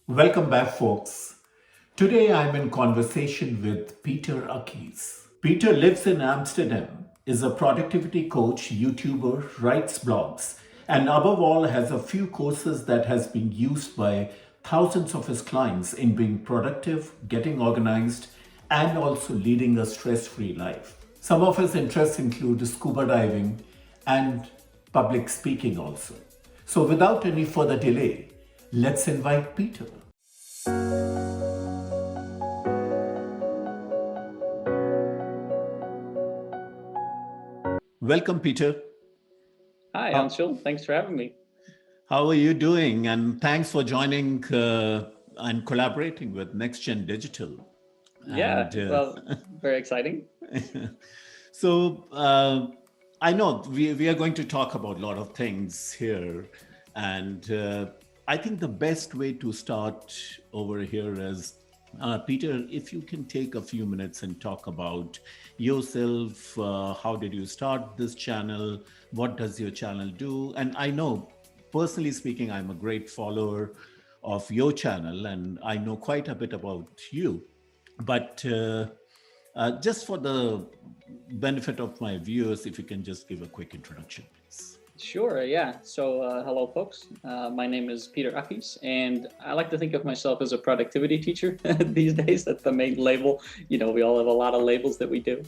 Welcome back, folks. Today I'm in conversation with Peter Akkies. Peter lives in Amsterdam, is a productivity coach, YouTuber, writes blogs, and above all has a few courses that has been used by thousands of his clients in being productive, getting organized, and also leading a stress-free life. Some of his interests include scuba diving and public speaking also. So without any further delay, let's invite Peter. Welcome, Peter. Hi, How, Anshul. Thanks for having me. how are you doing? And thanks for joining and collaborating with Nextgen Digital. Yeah, And well, very exciting. so I know we are going to talk about a lot of things here. And I think the best way to start over here is Peter, if you can take a few minutes and talk about yourself, how did you start this channel? What does your channel do? And I know, personally speaking, I'm a great follower of your channel and I know quite a bit about you. But just for the benefit of my viewers, if you can just give a quick introduction, please. Sure, yeah. So, hello, folks. My name is Peter Akkies, and I like to think of myself as a productivity teacher these days. That's the main label. We all have a lot of labels that we do.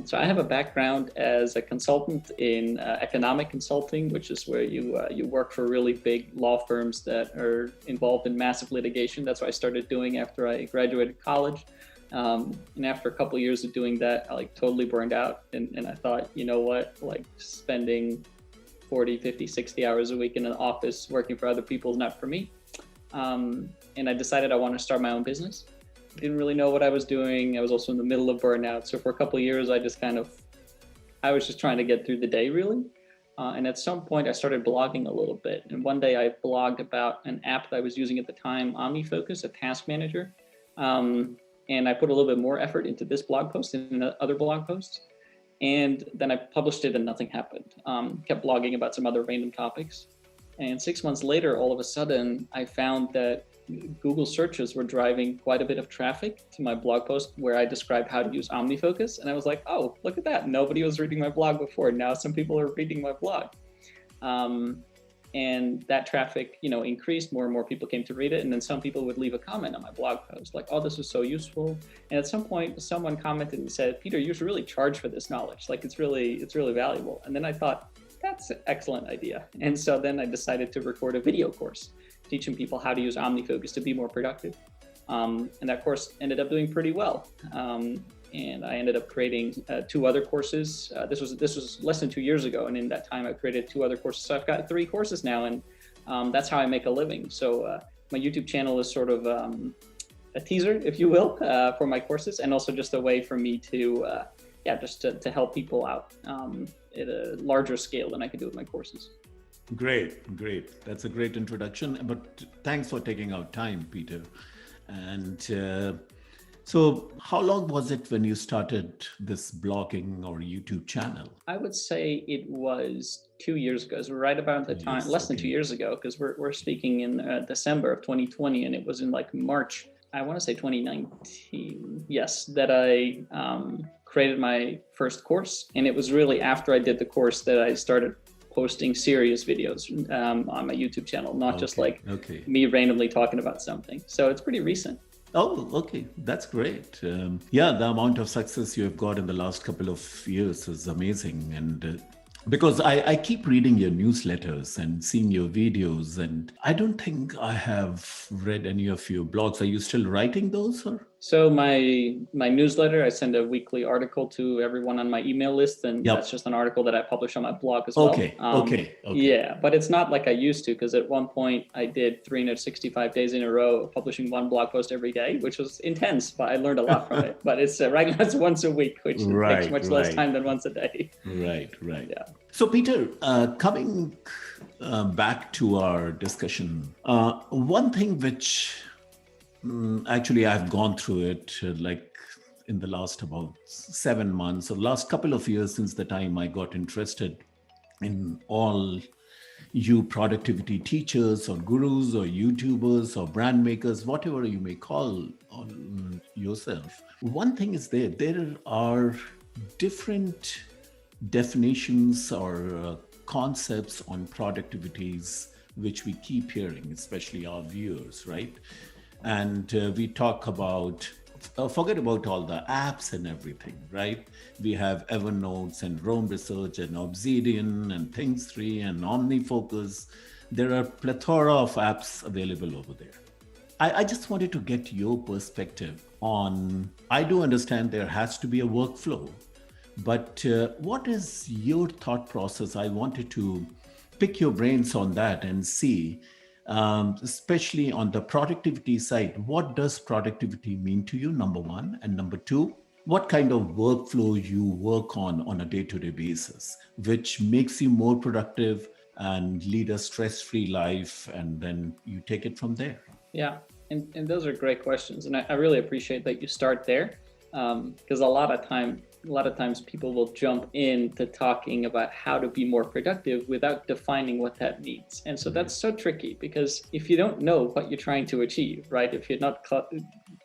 So, I have a background as a consultant in economic consulting, which is where you work for really big law firms that are involved in massive litigation. That's what I started doing after I graduated college. And after a couple of years of doing that, I totally burned out. And I thought, you know what, spending 40, 50, 60 hours a week in an office working for other people is not for me. And I decided I want to start my own business. Didn't really know what I was doing. I was also in the middle of burnout. So for a couple of years, I was just trying to get through the day really. And at some point I started blogging a little bit. And one day I blogged about an app that I was using at the time, OmniFocus, a task manager. And I put a little bit more effort into this blog post and other blog posts. And then I published it and nothing happened. Kept blogging about some other random topics. And 6 months later, all of a sudden, I found that Google searches were driving quite a bit of traffic to my blog post where I described how to use OmniFocus. And I was like, oh, look at that. Nobody was reading my blog before. Now some people are reading my blog. And that traffic, increased. More and more people came to read it. And then some people would leave a comment on my blog post like, oh, this was so useful. And at some point, someone commented and said, Peter, you should really charge for this knowledge. Like, it's really valuable. And then I thought, that's an excellent idea. And so then I decided to record a video course teaching people how to use OmniFocus to be more productive. And that course ended up doing pretty well. And I ended up creating 2 other courses. This was less than 2 years ago, and in that time I created 2 other courses. So I've got 3 courses now, and that's how I make a living. So my YouTube channel is sort of a teaser, if you will, for my courses, and also just a way for me to, just to help people out at a larger scale than I could do with my courses. Great. That's a great introduction. But thanks for taking out time, Peter. And so how long was it when you started this blogging or YouTube channel? I would say it was 2 years ago. So right about the time, less than 2 years ago, because we're speaking in December of 2020, and it was in March, I want to say 2019, yes, that I created my first course. And it was really after I did the course that I started posting serious videos on my YouTube channel, not just me randomly talking about something. So it's pretty recent. Oh, okay. That's great. The amount of success you have got in the last couple of years is amazing. And because I keep reading your newsletters and seeing your videos, and I don't think I have read any of your blogs. Are you still writing those? Or? So my newsletter, I send a weekly article to everyone on my email list, and that's just an article that I publish on my blog as well. Okay. Yeah, but it's not like I used to, because at one point I did 365 days in a row of publishing 1 blog post every day, which was intense, but I learned a lot from it. But it's right now it's once a week, which takes much less time than once a day. Right. Yeah. So Peter, coming back to our discussion, one thing which actually I've gone through it in the last about 7 months or last couple of years since the time I got interested in all you productivity teachers or gurus or YouTubers or brand makers, whatever you may call on yourself. One thing is there are different definitions or concepts on productivities which we keep hearing, especially our viewers, right? And we talk about forget about all the apps and everything, right? We have Evernotes and Rome Research and Obsidian and Things3 and OmniFocus. There are plethora of apps available over there. I just wanted to get your perspective on. I do understand there has to be a workflow, but what is your thought process? I wanted to pick your brains on that and see, especially on the productivity side, what does productivity mean to you, number one? And number two, what kind of workflow you work on a day-to-day basis, which makes you more productive and lead a stress-free life, and then you take it from there. Yeah, and those are great questions, and I really appreciate that you start there, because a lot of times people will jump into talking about how to be more productive without defining what that means, and so that's so tricky, because if you don't know what you're trying to achieve, right? If you're not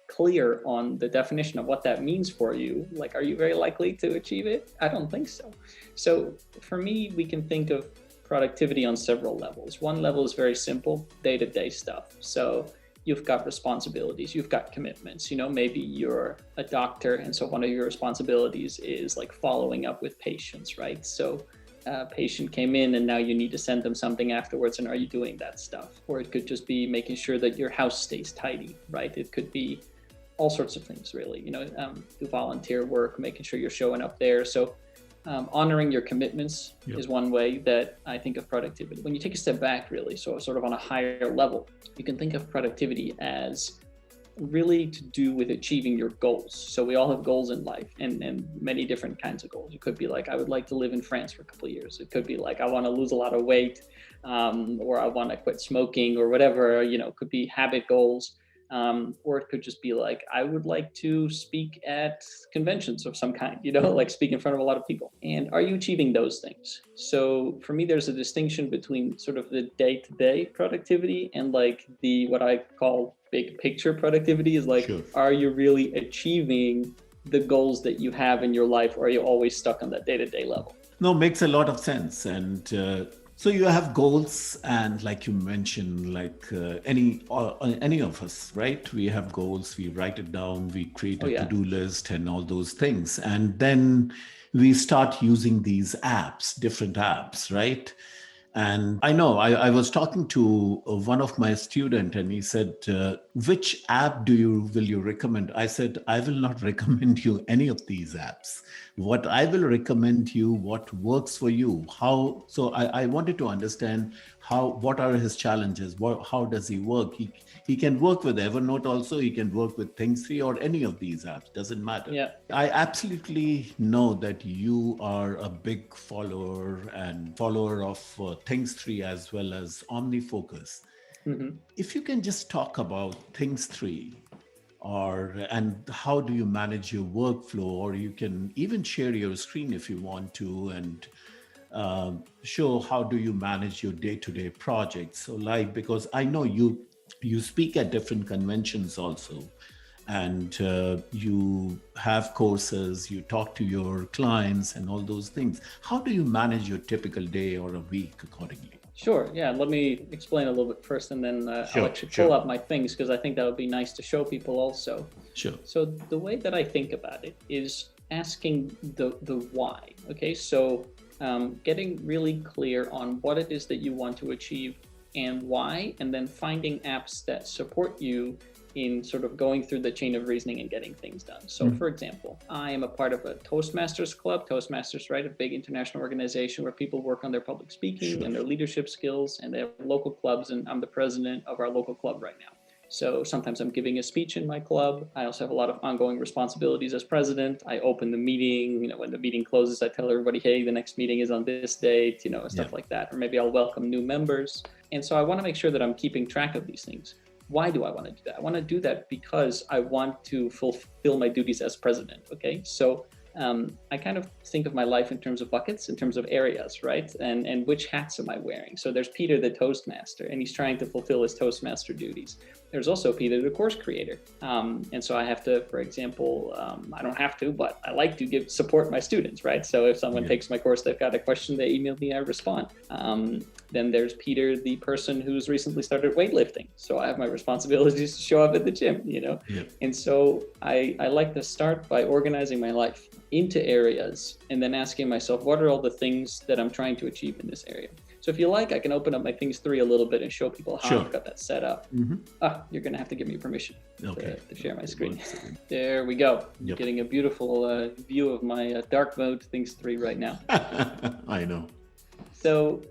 clear on the definition of what that means for you, like, are you very likely to achieve it? I don't think so. So for me, we can think of productivity on several levels. One level is very simple, day-to-day stuff. So you've got responsibilities, you've got commitments. Maybe you're a doctor, and so one of your responsibilities is like following up with patients, right? So a patient came in and now you need to send them something afterwards, and are you doing that stuff? Or it could just be making sure that your house stays tidy, right? It could be all sorts of things, really. Do volunteer work, making sure you're showing up there. So honoring your commitments is one way that I think of productivity. When you take a step back, really, so sort of on a higher level, you can think of productivity as really to do with achieving your goals. So we all have goals in life, and many different kinds of goals. It could be like, I would like to live in France for a couple of years. It could be like, I want to lose a lot of weight, or I want to quit smoking, or whatever. It could be habit goals. Or it could just be like, I would like to speak at conventions of some kind, like speak in front of a lot of people. And are you achieving those things? So for me, there's a distinction between sort of the day-to-day productivity and like the, what I call big picture productivity is like, Are you really achieving the goals that you have in your life, or are you always stuck on that day-to-day level? No, makes a lot of sense. And so you have goals, and like you mentioned, like any of us, right? We have goals. We write it down. We create a to-do list and all those things, and then we start using these apps, different apps, right? And I know I was talking to one of my student, and he said, which app will you recommend? I said, I will not recommend you any of these apps. What I will recommend you, what works for you, how. So I wanted to understand what are his challenges? How does he work? He can work with Evernote also. He can work with Things3 or any of these apps. Doesn't matter. Yeah. I absolutely know that you are a big follower of Things3 as well as OmniFocus. Mm-hmm. If you can just talk about Things3, and how do you manage your workflow, or you can even share your screen if you want to, and show how do you manage your day-to-day projects. So because I know you speak at different conventions also, and you have courses, you talk to your clients and all those things. How do you manage your typical day or a week accordingly? Sure. Yeah. Let me explain a little bit first, and then I'll actually pull up my things, because I think that would be nice to show people also. Sure. So the way that I think about it is asking the why. Okay. So getting really clear on what it is that you want to achieve and why, and then finding apps that support you in sort of going through the chain of reasoning and getting things done. So for example, I am a part of a Toastmasters club. Toastmasters, right? A big international organization where people work on their public speaking and their leadership skills, and they have local clubs, and I'm the president of our local club right now. So sometimes I'm giving a speech in my club. I also have a lot of ongoing responsibilities as president. I open the meeting, when the meeting closes, I tell everybody, hey, the next meeting is on this date, stuff like that. Or maybe I'll welcome new members. And so I want to make sure that I'm keeping track of these things. Why do I want to do that? I want to do that because I want to fulfill my duties as president. Okay. So I kind of think of my life in terms of buckets, in terms of areas, right? And which hats am I wearing? So there's Peter, the Toastmaster, and he's trying to fulfill his Toastmaster duties. There's also Peter, the course creator. And so I have to, for example, I don't have to, but I like to support my students, right? So if someone takes my course, they've got a question, they email me, I respond. Then there's Peter, the person who's recently started weightlifting. So I have my responsibilities to show up at the gym, you know? Yep. And so I like to start by organizing my life into areas and then asking myself, what are all the things that I'm trying to achieve in this area? So if you like, I can open up my things 3 a little bit and show people how I've got that set up. You're going to have to give me permission to share my screen. There we go. Yep. Getting a beautiful view of my dark mode things 3 right now. I know. So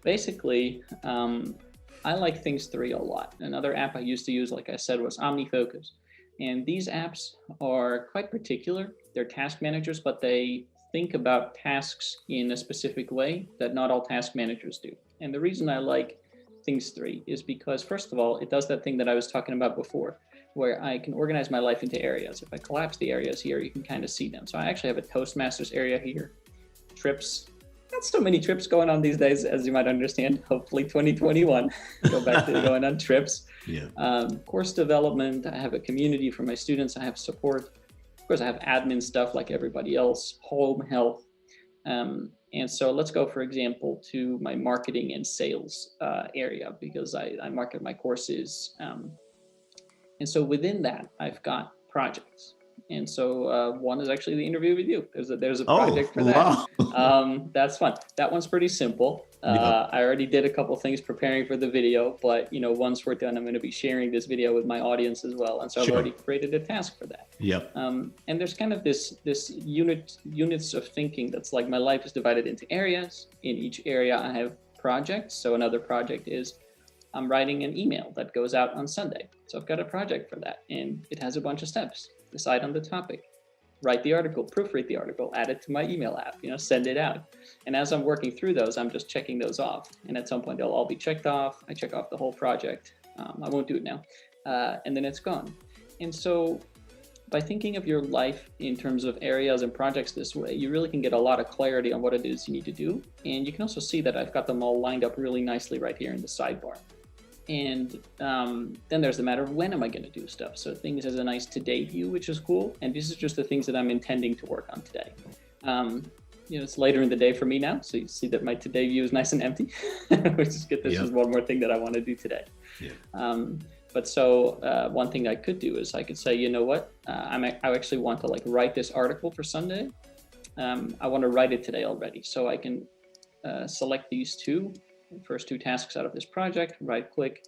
basically, I like things 3 a lot. Another app I used to use, like I said, was OmniFocus. And these apps are quite particular. They're task managers, but they think about tasks in a specific way that not all task managers do. And the reason I like Things 3 is because, first of all, it does that thing that I was talking about before, where I can organize my life into areas. If I collapse the areas here, you can kind of see them. So I actually have a Toastmasters area here, trips. Not so many trips going on these days, as you might understand. Hopefully 2021, go back to going on trips. Course development, I have a community for my students, I have support. Of course, I have admin stuff like everybody else, home health. And so let's go, for example, to my marketing and sales area, because I market my courses. And so within that, I've got projects. And so one is actually the interview with you. There's a project for that. Wow. That's fun. That one's pretty simple. I already did a couple things preparing for the video, but once we're done, I'm going to be sharing this video with my audience as well. And so I've already created a task for that. And there's kind of this units of thinking that's like my life is divided into areas. In each area, I have projects. So another project is I'm writing an email that goes out on Sunday. So I've got a project for that, and it has a bunch of steps. Decide on the topic, write the article, proofread the article, add it to my email app, send it out. And as I'm working through those, I'm just checking those off. And at some point, they'll all be checked off. I check off the whole project. I won't do it now. And then it's gone. And so by thinking of your life in terms of areas and projects this way, you really can get a lot of clarity on what it is you need to do. And you can also see that I've got them all lined up really nicely right here in the sidebar. And then there's the matter of when am I going to do stuff. So Things has a nice today view, which is cool. And this is just the things that I'm intending to work on today. It's later in the day for me now. So you see that my today view is nice and empty, which is good. This is one more thing that I want to do today. But so one thing I could do is I could say, you know what, I actually want to write this article for Sunday. I want to write it today already. So I can select these first 2 tasks out of this project, right click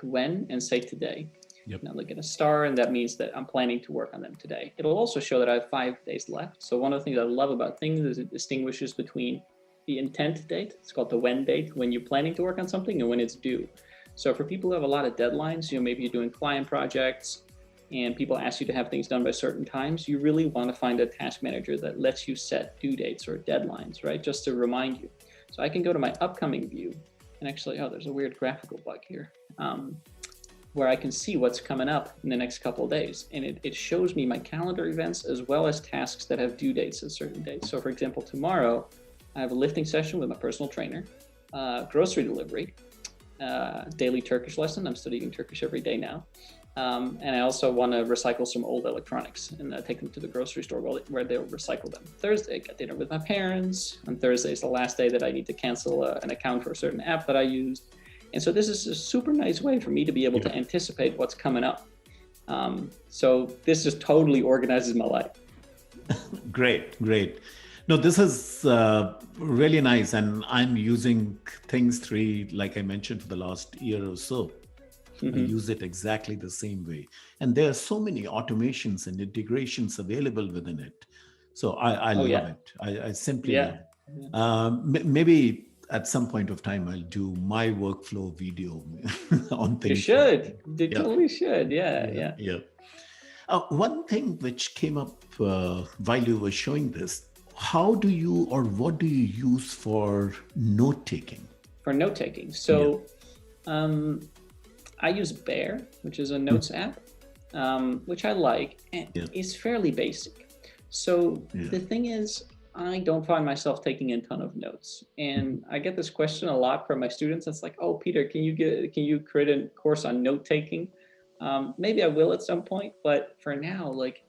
when, and say today. Now look at a star, and that means that I'm planning to work on them today. It'll also show that I have 5 days left. So one of the things I love about Things is it distinguishes between the intent date, it's called the when date, when you're planning to work on something, and when it's due. So for people who have a lot of deadlines, maybe you're doing client projects and people ask you to have things done by certain times, you really want to find a task manager that lets you set due dates or deadlines, right? Just to remind you. So I can go to my upcoming view and actually, there's a weird graphical bug here, where I can see what's coming up in the next couple of days. And it shows me my calendar events as well as tasks that have due dates at certain dates. So for example, tomorrow, I have a lifting session with my personal trainer, grocery delivery, daily Turkish lesson. I'm studying Turkish every day now. And I also want to recycle some old electronics and take them to the grocery store where they'll recycle them. Thursday, I got dinner with my parents. On Thursday is the last day that I need to cancel an account for a certain app that I used. And so this is a super nice way for me to be able to anticipate what's coming up. So this just totally organizes my life. Great. No, this is really nice. And I'm using Things 3, like I mentioned, for the last year or so. I use it exactly the same way. And there are so many automations and integrations available within it. So I love it. I simply love it. Maybe at some point of time, I'll do my workflow video on Things. You should. You totally should. Yeah. One thing which came up while you were showing this, how do you or what do you use for note-taking? For note-taking. So I use Bear, which is a notes app, which I like, and it's fairly basic. So Yeah. the thing is, I don't find myself taking a ton of notes, and I get this question a lot from my students. It's like, "Oh, Peter, can you create a course on note taking?" Maybe I will at some point, but for now, like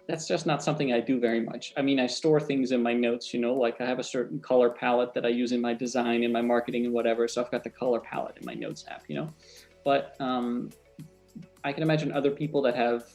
that's just not something I do very much. I mean, I store things in my notes, like I have a certain color palette that I use in my design, in my marketing, and whatever. So I've got the color palette in my notes app. But I can imagine other people that have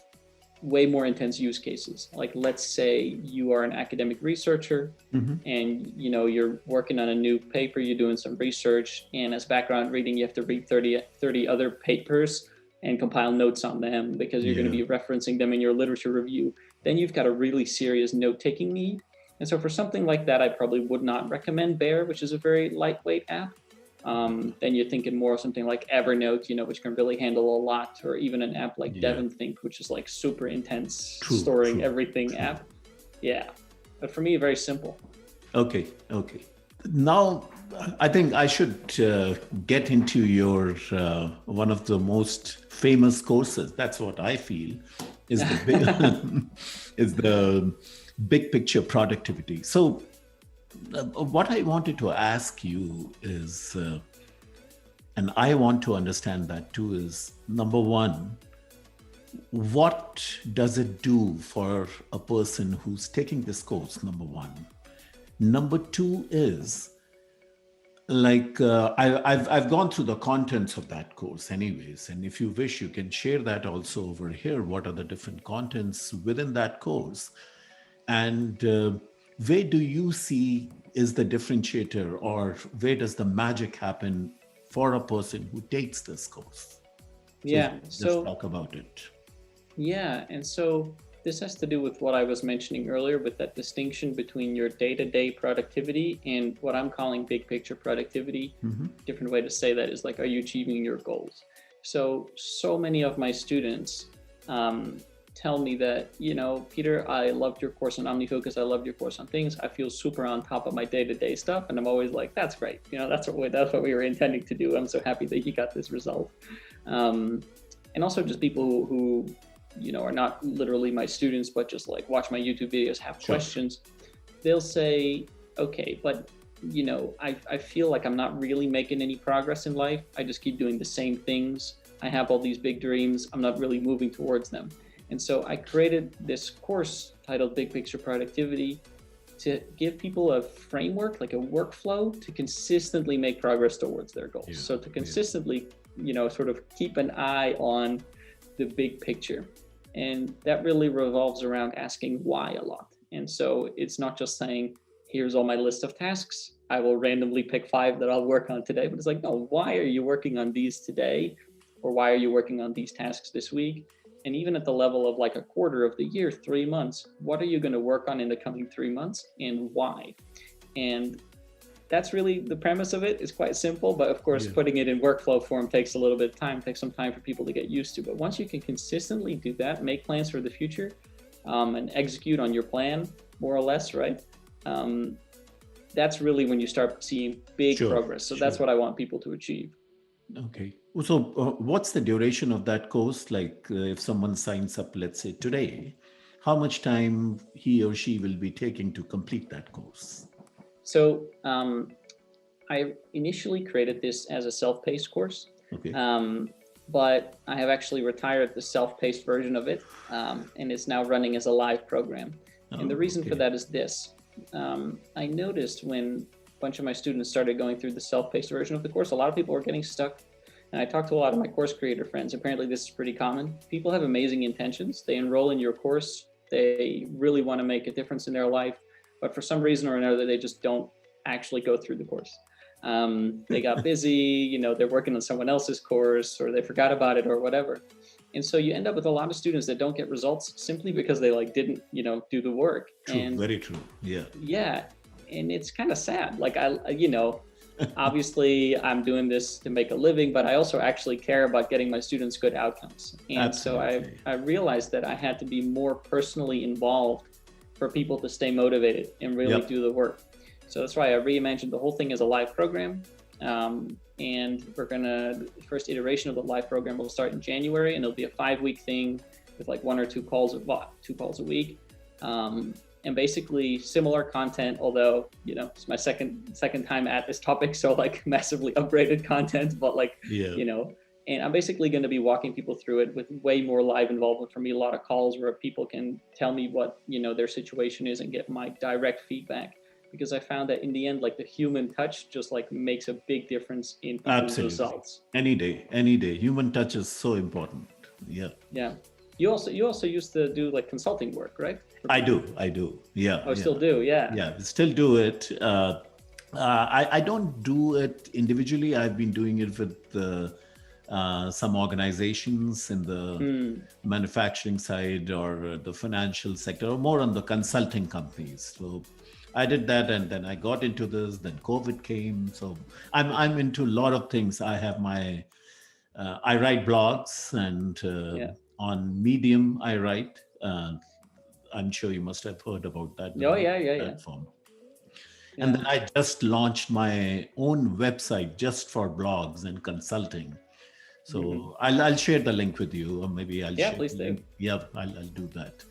way more intense use cases. Like, let's say you are an academic researcher Mhm. and you're working on a new paper, you're doing some research, and as background reading, you have to read 30 other papers and compile notes on them because you're going to Yeah. be referencing them in your literature review. Then you've got a really serious note-taking need. And so for something like that, I probably would not recommend Bear, which is a very lightweight app. Then you're thinking more of something like Evernote, which can really handle a lot, or even an app like Yeah. DevonThink, which is like super intense, True. storing True. everything True. app. Yeah. But for me, very simple. Okay. Okay. Now, I think I should get into your one of the most famous courses. That's what I feel is the big, is the big picture productivity. So, what I wanted to ask you is, and I want to understand that too, is number one, what does it do for a person who's taking this course? Number one. Number two is like I've gone through the contents of that course anyways, and if you wish you can share that also over here. What are the different contents within that course, and where do you see is the differentiator, or where does the magic happen for a person who takes this course? So if Yeah. you could just So talk about it. Yeah, and so this has to do with what I was mentioning earlier with that distinction between your day-to-day productivity and what I'm calling big picture productivity. Mhm. Different way to say that is like, are you achieving your goals? So many of my students tell me that, Peter, I loved your course on OmniFocus. I loved your course on things. I feel super on top of my day-to-day stuff. And I'm always like, that's great. That's what we were intending to do. I'm so happy that you got this result. And also just people who are not literally my students, but just like watch my YouTube videos, have Sure. questions. They'll say, okay, but I feel like I'm not really making any progress in life. I just keep doing the same things. I have all these big dreams. I'm not really moving towards them. And so I created this course titled Big Picture Productivity to give people a framework, like a workflow to consistently make progress towards their goals. Yeah, So to consistently, sort of keep an eye on the big picture. And that really revolves around asking why a lot. And so it's not just saying, here's all my list of tasks. I will randomly pick 5 that I'll work on today. But it's like, no, why are you working on these today? Or why are you working on these tasks this week? And even at the level of like a quarter of the year, 3 months, what are you going to work on in the coming 3 months and why? And that's really the premise of it. Is quite simple, but of course, putting it in workflow form takes a little bit of time, takes some time for people to get used to. But once you can consistently do that, make plans for the future, and execute on your plan, more or less, right? That's really when you start seeing big progress. So that's what I want people to achieve. Okay. So what's the duration of that course? Like if someone signs up, let's say today, how much time he or she will be taking to complete that course? So I initially created this as a self-paced course, Okay. but I have actually retired the self-paced version of it, and it's now running as a live program. And the reason for that is this. I noticed when a bunch of my students started going through the self-paced version of the course, a lot of people were getting stuck. And I talked to a lot of my course creator friends. Apparently this is pretty common. People have amazing intentions. They enroll in your course. They really want to make a difference in their life. But for some reason or another, they just don't actually go through the course. They got busy, they're working on someone else's course, or they forgot about it or whatever. And so you end up with a lot of students that don't get results simply because they didn't, do the work. True, and very true. Yeah. Yeah. And it's kind of sad. Like obviously I'm doing this to make a living, but I also actually care about getting my students good outcomes. And Absolutely. so I realized that I had to be more personally involved for people to stay motivated and really do the work. So that's why I reimagined the whole thing as a live program. And the first iteration of the live program will start in January, and it'll be a 5-week thing with 1 or 2 calls a week. and basically similar content, although, it's my second time at this topic, so like massively upgraded content, but like, Yeah. and I'm basically going to be walking people through it with way more live involvement from me, a lot of calls where people can tell me what, their situation is and get my direct feedback. Because I found that in the end, like the human touch just like makes a big difference in people's Absolutely. results. Any day, any day. Human touch is so important. Yeah. Yeah. You also used to do like consulting work, right? For I people. do. I do. Yeah. Oh, Yeah. still do. Yeah. Yeah. Still do it. I don't do it individually. I've been doing it with some organizations in the manufacturing side or the financial sector, or more on the consulting companies. So I did that, and then I got into this. Then COVID came, so I'm into a lot of things. I have my I write blogs, and Yeah. on Medium I write. I'm sure you must have heard about that, the Oh, Medium yeah, yeah, yeah. platform. And Yeah. then I just launched my own website just for blogs and consulting. Hmm. So I'll share the link with you, or maybe I'll Yeah, share please the do. link. Yeah, I'll do that.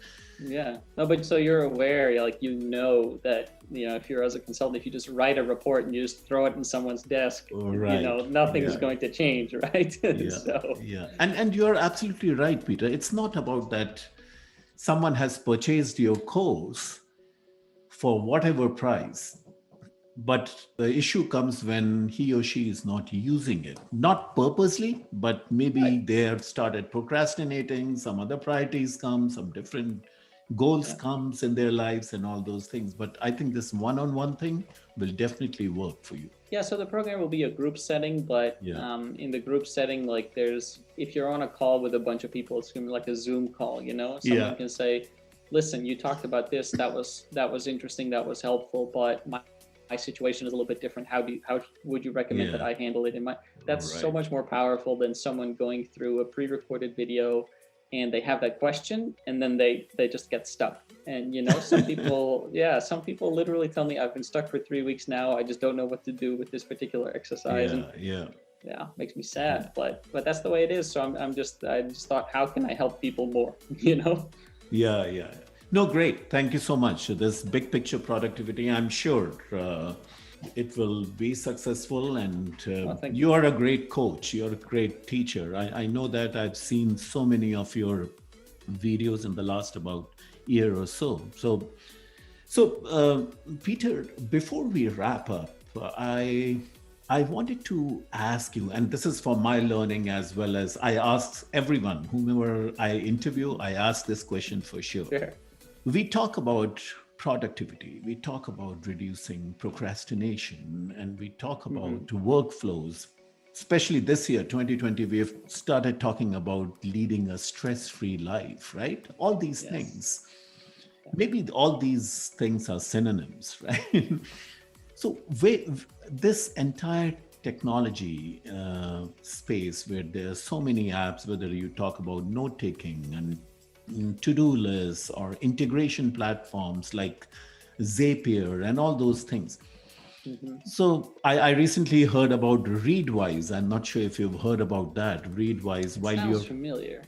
Yeah. No, but so you're aware, like, that, if you're as a consultant, if you just write a report and you just throw it in someone's desk, All right. nothing's Yeah. going to change, right? Yeah. So, Yeah. And you're absolutely right, Peter. It's not about that someone has purchased your course for whatever price. But the issue comes when he or she is not using it, not purposely, but maybe right. they have started procrastinating, some other priorities come, some different goals Yeah. comes in their lives and all those things. But I think this one-on-one thing will definitely work for you. Yeah, so the program will be a group setting, but Yeah. in the group setting, like if you're on a call with a bunch of people, it's gonna be like a Zoom call. Someone Yeah. can say, "Listen, you talked about this. That was interesting. That was helpful. But my situation is a little bit different. How would you recommend that Yeah. I handle it?" That's so Right. much more powerful than someone going through a pre-recorded video, and they have that question, and then they just get stuck. And some people literally tell me, I've been stuck for 3 weeks now. I just don't know what to do with this particular exercise. And Yeah. Yeah. yeah, makes me Yeah. sad, but that's the way it is. So I just thought, how can I help people more? Yeah, yeah. No, great. Thank you so much. This big picture productivity, I'm sure it will be successful. And Thank you you. are a great coach. You're a great teacher. I know that I've seen so many of your videos in the last about year or so. So, Peter, before we wrap up, I wanted to ask you, and this is for my learning as well as I ask everyone, whomever I interview, I ask this question for sure. Sure. We talk about productivity, we talk about reducing procrastination, and we talk about workflows. Especially this year, 2020, we've started talking about leading a stress free life, right? All these Yes. things. Maybe all these things are synonyms, right? So, this entire technology space where there are so many apps, whether you talk about note taking and to-do lists or integration platforms like Zapier and all those things. Hmm. So I recently heard about Readwise. I'm not sure if you've heard about that. Readwise, It while you're sounds familiar.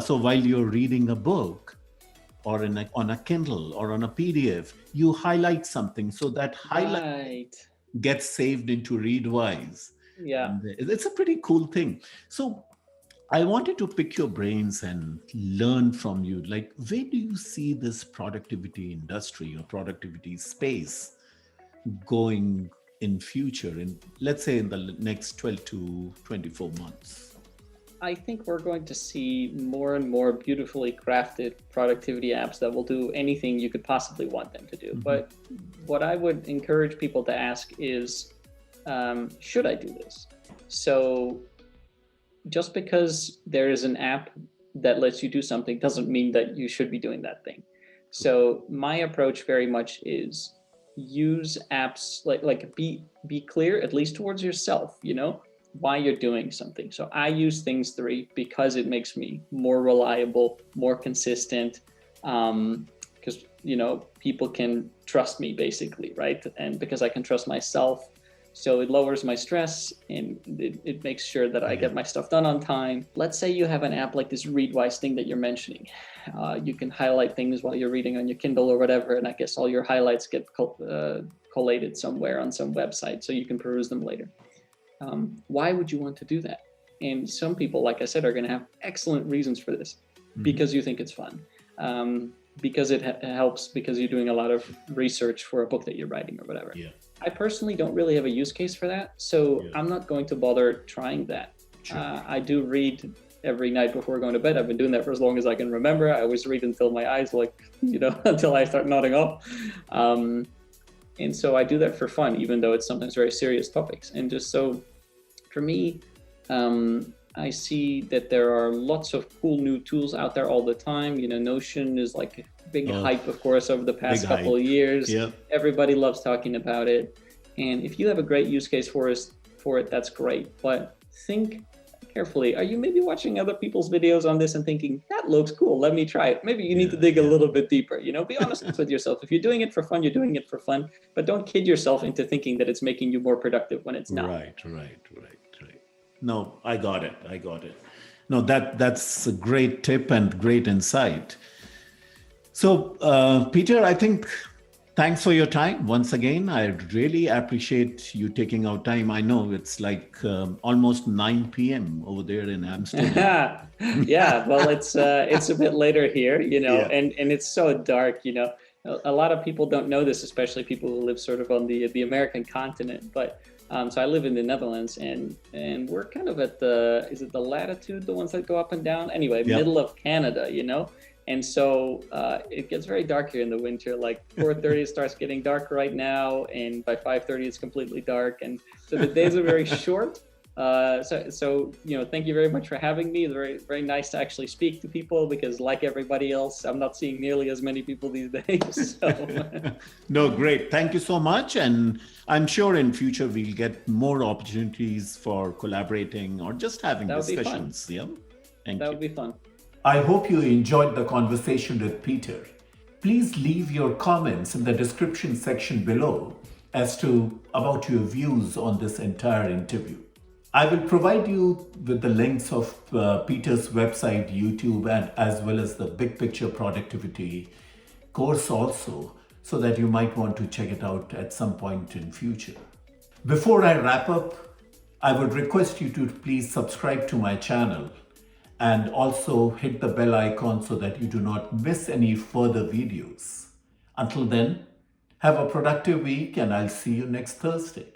so while you're reading a book or on a Kindle or on a PDF, you highlight something so that highlight Right. gets saved into Readwise. Yeah. And it's a pretty cool thing. So I wanted to pick your brains and learn from you. Like, where do you see this productivity industry or productivity space going in future, in let's say in the next 12 to 24 months? I think we're going to see more and more beautifully crafted productivity apps that will do anything you could possibly want them to do. Mhm. But what I would encourage people to ask is, should I do this? So just because there is an app that lets you do something doesn't mean that you should be doing that thing. So my approach very much is use apps like be clear, at least towards yourself, why you're doing something. So I use Things 3 because it makes me more reliable, more consistent, because people can trust me basically, right? And because I can trust myself. So it lowers my stress and it makes sure that I get my stuff done on time. Let's say you have an app like this Readwise thing that you're mentioning. You can highlight things while you're reading on your Kindle or whatever, and I guess all your highlights get collated somewhere on some website so you can peruse them later. Why would you want to do that? And some people, like I said, are going to have excellent reasons for this because you think it's fun, because it helps, because you're doing a lot of research for a book that you're writing or whatever. Yeah. I personally don't really have a use case for that, so I'm not going to bother trying that. Sure. I do read every night before going to bed. I've been doing that for as long as I can remember. I always read until my eyes, until I start nodding off. And so I do that for fun, even though it's sometimes very serious topics. And just so, for me, I see that there are lots of cool new tools out there all the time. Notion is like a big hype, of course, over the past couple of years. Yeah. Everybody loves talking about it. And if you have a great use case for it, that's great. But think carefully. Are you maybe watching other people's videos on this and thinking, that looks cool, let me try it? Maybe you need to dig a little bit deeper. Be honest with yourself. If you're doing it for fun, you're doing it for fun. But don't kid yourself into thinking that it's making you more productive when it's not. Right. No, I got it. No, that's a great tip and great insight. So, Peter, I think thanks for your time once again. I really appreciate you taking our time. I know it's like almost 9 p.m. over there in Amsterdam. Yeah, well, it's a bit later here, and it's so dark, A lot of people don't know this, especially people who live sort of on the American continent, but so I live in the Netherlands, and we're kind of at is it the latitude, the ones that go up and down? Anyway, middle of Canada, And so it gets very dark here in the winter. Like 4:30 it starts getting dark right now, and by 5:30 it's completely dark. And so the days are very short. So thank you very much for having me. It's very, very nice to actually speak to people because, like everybody else, I'm not seeing nearly as many people these days. So. No, great. Thank you so much. And I'm sure in future we'll get more opportunities for collaborating or just having discussions. Yeah. That would be fun. I hope you enjoyed the conversation with Peter. Please leave your comments in the description section below about your views on this entire interview. I will provide you with the links of Peter's website, YouTube, and as well as the Big Picture Productivity course also, so that you might want to check it out at some point in future. Before I wrap up, I would request you to please subscribe to my channel and also hit the bell icon so that you do not miss any further videos. Until then, have a productive week and I'll see you next Thursday.